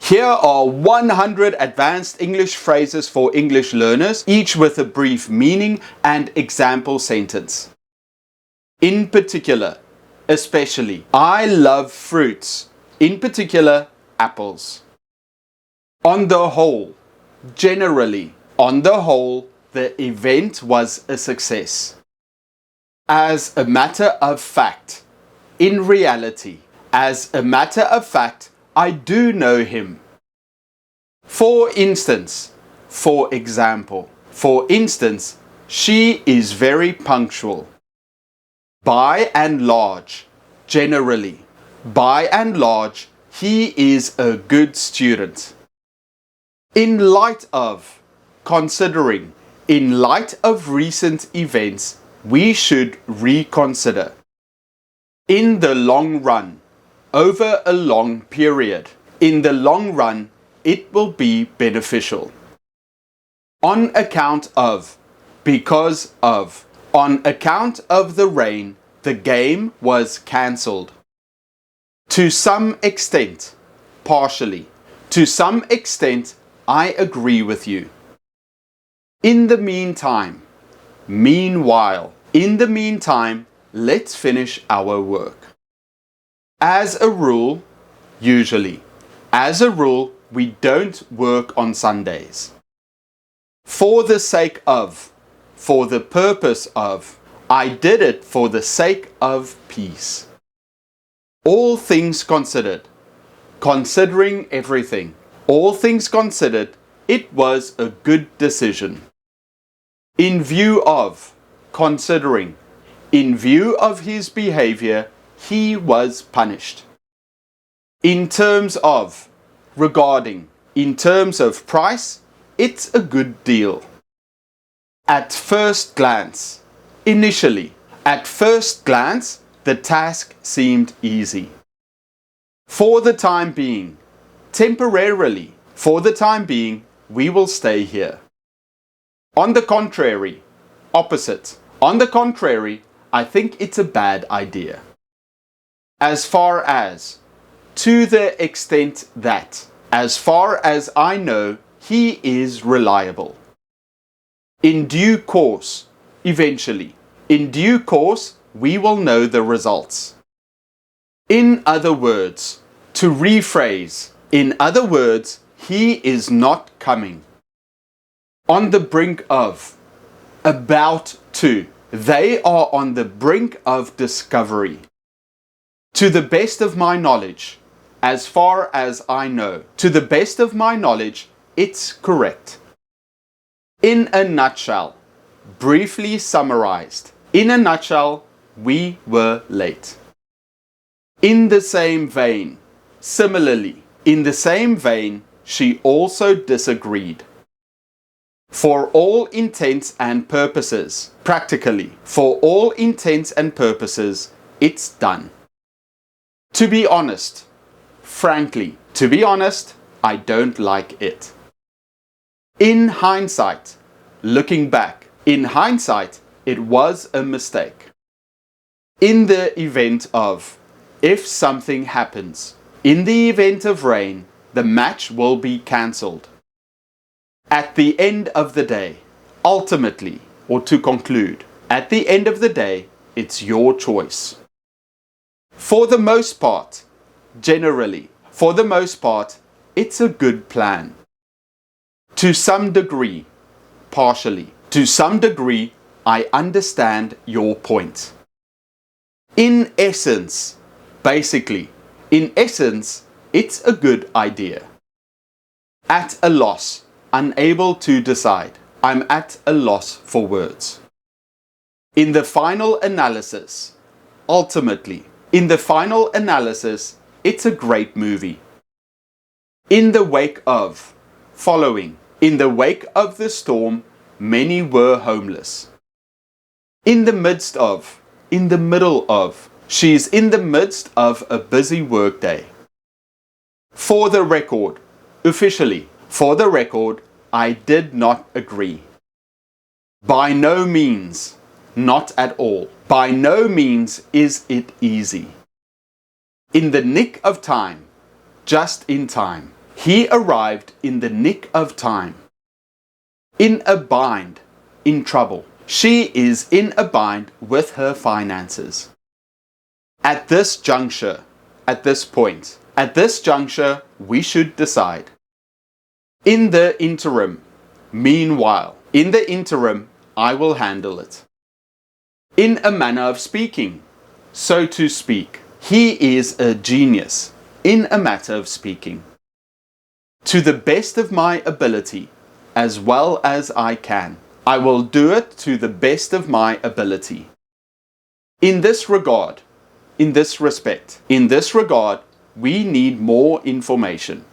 Here are 100 advanced English phrases for English learners, each with a brief meaning and example sentence. In particular, especially, I love fruits, in particular apples. On the whole, generally, on the whole, the event was a success. As a matter of fact, in reality, as a matter of fact, I do know him. For instance, for example, for instance, she is very punctual. By and large, generally, by and large, he is a good student. In light of, considering, in light of recent events, we should reconsider. In the long run, over a long period, in the long run, it will be beneficial. On account of, because of, on account of the rain, the game was cancelled. To some extent, partially, to some extent, I agree with you. In the meantime, meanwhile, in the meantime, let's finish our work. As a rule, usually, as a rule, we don't work on Sundays. For the sake of, for the purpose of, I did it for the sake of peace. All things considered, considering everything, all things considered, it was a good decision. In view of, considering, in view of his behavior, he was punished. In terms of, regarding, in terms of price, it's a good deal. At first glance, initially, at first glance, the task seemed easy. For the time being, temporarily, for the time being, we will stay here. On the contrary, opposite, on the contrary, I think it's a bad idea. As far as, to the extent that, as far as I know, he is reliable. In due course, eventually, in due course, we will know the results. In other words, to rephrase, in other words, he is not coming. On the brink of, about to, they are on the brink of discovery. To the best of my knowledge, as far as I know, to the best of my knowledge, it's correct. In a nutshell, briefly summarized, in a nutshell, we were late. In the same vein, similarly, in the same vein, she also disagreed. For all intents and purposes, practically, for all intents and purposes, it's done. To be honest, frankly, to be honest, I don't like it. In hindsight, looking back, in hindsight, it was a mistake. In the event of, if something happens, in the event of rain, the match will be cancelled. At the end of the day, ultimately, or to conclude, at the end of the day, it's your choice. For the most part, generally, for the most part, it's a good plan. To some degree, partially, to some degree, I understand your point. In essence, basically, in essence, it's a good idea. At a loss, unable to decide. I'm at a loss for words. In the final analysis, ultimately, in the final analysis, it's a great movie. In the wake of, following, in the wake of the storm, many were homeless. In the midst of, in the middle of, she's in the midst of a busy workday. For the record, officially, for the record, I did not agree. By no means, not at all. By no means is it easy. In the nick of time, just in time. He arrived in the nick of time. In a bind, in trouble. She is in a bind with her finances. At this juncture, at this point, at this juncture, we should decide. In the interim, meanwhile, in the interim, I will handle it. In a manner of speaking, so to speak, he is a genius in a matter of speaking. To the best of my ability, as well as I can, I will do it to the best of my ability. In this regard, in this respect, in this regard, we need more information.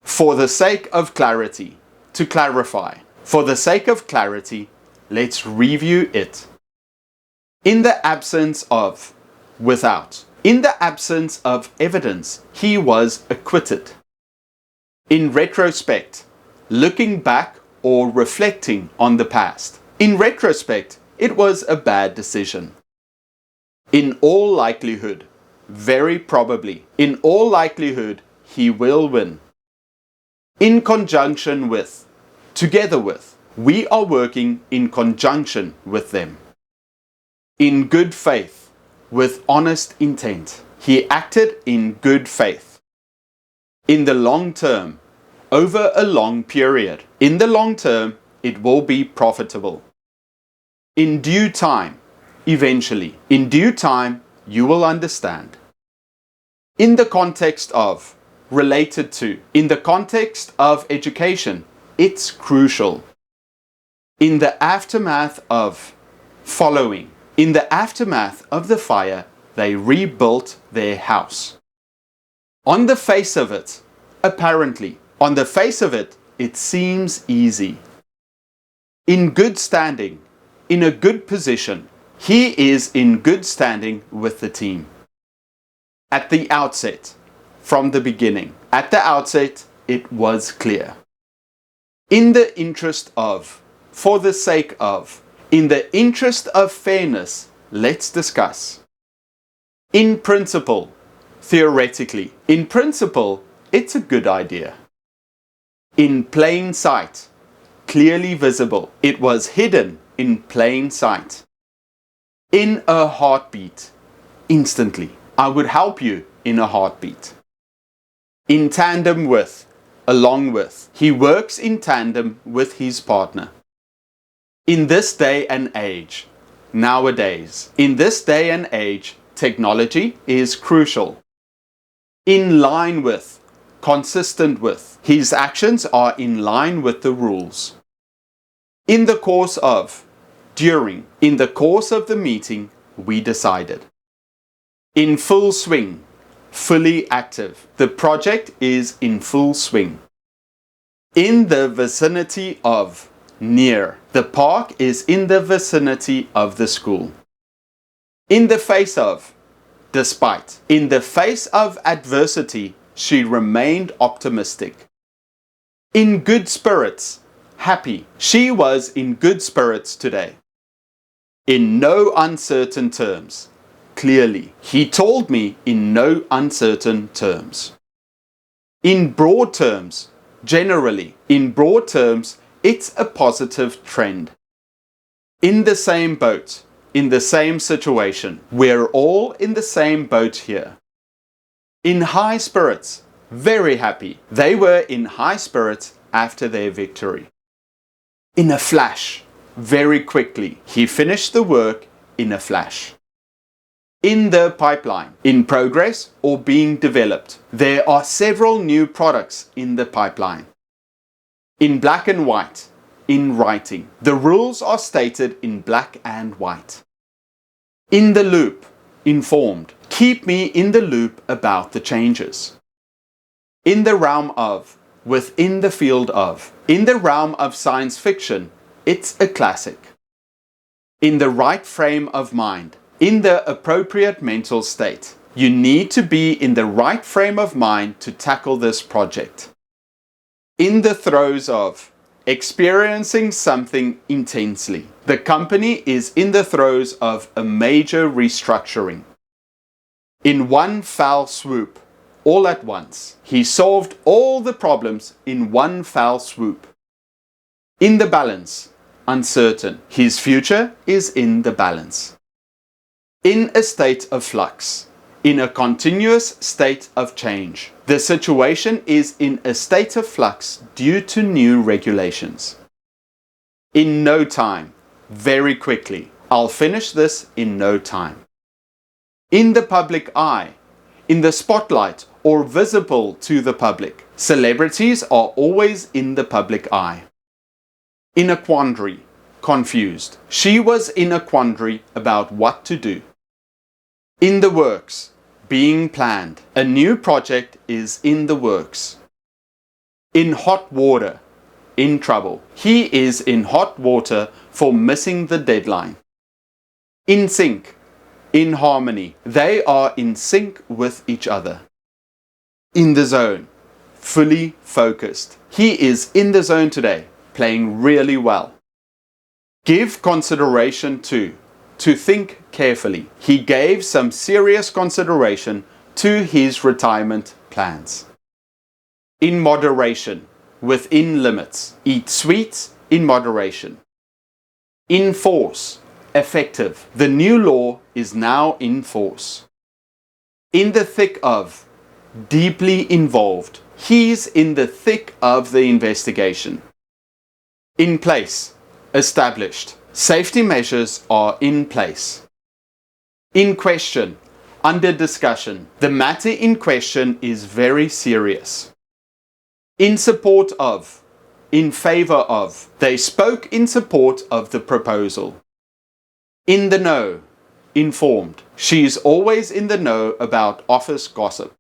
For the sake of clarity, to clarify, for the sake of clarity, let's review it. In the absence of, without, in the absence of evidence, he was acquitted. In retrospect, looking back or reflecting on the past. In retrospect, it was a bad decision. In all likelihood, very probably, in all likelihood, he will win. In conjunction with, together with, we are working in conjunction with them. In good faith, with honest intent, he acted in good faith. In the long term, over a long period, in the long term, it will be profitable. In due time, eventually, in due time, you will understand. In the context of, related to, in the context of education, it's crucial. In the aftermath of, following, in the aftermath of the fire, they rebuilt their house. On the face of it, apparently, on the face of it, it seems easy. In good standing, in a good position, he is in good standing with the team. At the outset, from the beginning, at the outset, it was clear. In the interest of, for the sake of, in the interest of fairness, let's discuss. In principle, theoretically, in principle, it's a good idea. In plain sight, clearly visible, it was hidden in plain sight. In a heartbeat, instantly, I would help you in a heartbeat. In tandem with, along with, he works in tandem with his partner. In this day and age, nowadays, in this day and age, technology is crucial. In line with, consistent with, his actions are in line with the rules. In the course of, during, in the course of the meeting, we decided. In full swing, fully active, the project is in full swing. In the vicinity of, near, the park is in the vicinity of the school. In the face of, despite, in the face of adversity, she remained optimistic. In good spirits, happy, she was in good spirits today. In no uncertain terms, clearly, he told me in no uncertain terms. In broad terms, generally, in broad terms, it's a positive trend. In the same boat, in the same situation, we're all in the same boat here. In high spirits, very happy. They were in high spirits after their victory. In a flash, very quickly, he finished the work in a flash. In the pipeline, in progress or being developed, there are several new products in the pipeline. In black and white, in writing, the rules are stated in black and white. In the loop, informed, keep me in the loop about the changes. In the realm of, within the field of, in the realm of science fiction, it's a classic. In the right frame of mind, in the appropriate mental state, you need to be in the right frame of mind to tackle this project. In the throes of, experiencing something intensely. The company is in the throes of a major restructuring. In one foul swoop, all at once. He solved all the problems in one foul swoop. In the balance, uncertain. His future is in the balance. In a state of flux. In a continuous state of change. The situation is in a state of flux due to new regulations. In no time. Very quickly. I'll finish this in no time. In the public eye. In the spotlight or visible to the public. Celebrities are always in the public eye. In a quandary. Confused. She was in a quandary about what to do. In the works. Being planned. A new project is in the works. In hot water. In trouble. He is in hot water for missing the deadline. In sync. In harmony. They are in sync with each other. In the zone. Fully focused. He is in the zone today, playing really well. Give consideration to. To think carefully. He gave some serious consideration to his retirement plans. In moderation. Within limits. Eat sweets in moderation. In force. Effective. The new law is now in force. In the thick of. Deeply involved. He's in the thick of the investigation. In place. Established. Safety measures are in place. In question. Under discussion. The matter in question is very serious. In support of. In favor of. They spoke in support of the proposal. In the know. Informed. She is always in the know about office gossip.